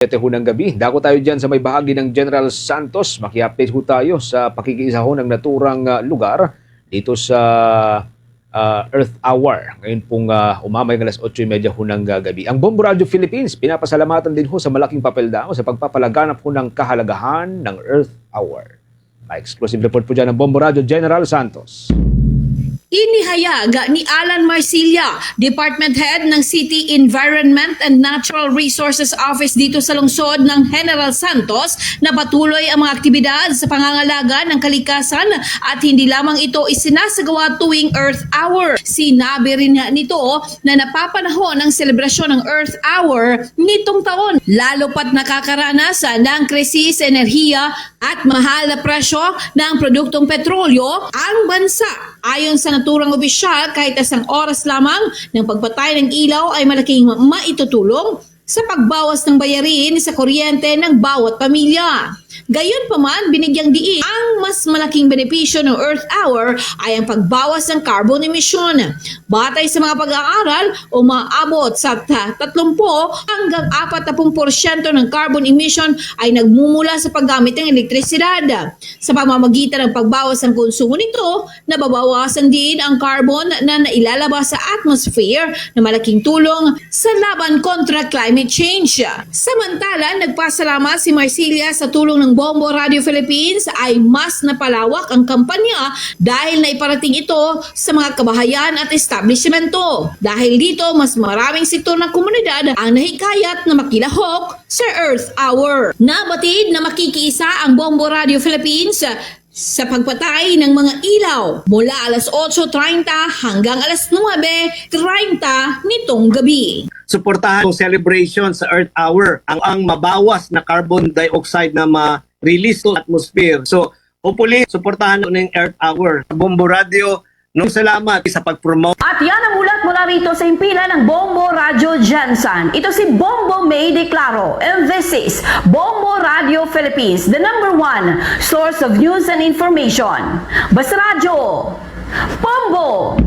Ho ng gabi. Dako tayo dyan sa may bahagi ng General Santos. Maki-update ho tayo sa pakikiisa ho ng naturang lugar dito sa Earth Hour. Ngayon pong umamay ng alas 8:30 ho ng gabi. Ang Bombo Radio Philippines, pinapasalamatan din ho sa malaking papel daw sa pagpapalaganap ho ng kahalagahan ng Earth Hour. Exclusive report po dyan ng Bombo Radio General Santos. Inihayag ni Alan Marcilla, Department Head ng City Environment and Natural Resources Office dito sa lungsod ng General Santos, na patuloy ang mga aktibidad sa pangangalaga ng kalikasan at hindi lamang ito isinasagawa tuwing Earth Hour. Sinabi rin nito na napapanahon ang selebrasyon ng Earth Hour nitong taon, lalo pat nakakaranas ng krisis sa enerhiya at mahal na presyo ng produktong petrolyo ang bansa. Ayon sa naturang opisyal, kahit isang oras lamang ng pagpatay ng ilaw ay malaking maitutulong sa pagbawas ng bayarin sa kuryente ng bawat pamilya. Gayunpaman, binigyang diin ang mas malaking benepisyo ng Earth Hour ay ang pagbawas ng carbon emission. Batay sa mga pag-aaral, umaabot sa 30 hanggang 40% ng carbon emission ay nagmumula sa paggamit ng elektrisidad. Sa pamamagitan ng pagbawas ng konsumo nito, nababawasan din ang carbon na nailalabas sa atmosphere na malaking tulong sa laban kontra climate change. Samantala, nagpasalamat si Marcilla sa tulong ng Bombo Radio Philippines ay mas napalawak ang kampanya dahil naiparating ito sa mga kabahayan at establishmento. Dahil dito, mas maraming sektor ng komunidad ang nahikayat na makilahok sa Earth Hour. Nabatid na makikiisa ang Bombo Radio Philippines sa pagpatay ng mga ilaw mula alas 8:30 hanggang alas 9:30 nitong gabi. Suportahan ang celebration sa Earth Hour ang mabawas na carbon dioxide na ma-release sa atmosphere. So, hopefully, suportahan ng Earth Hour. Bombo Radio, salamat sa pag-promote. At yan ang ulat mula rito sa impila ng Bombo Radio Jansan. Ito si Bombo May Declaro. And this is Bombo Radio Philippines, the #1 source of news and information. Basta Radio, Bombo!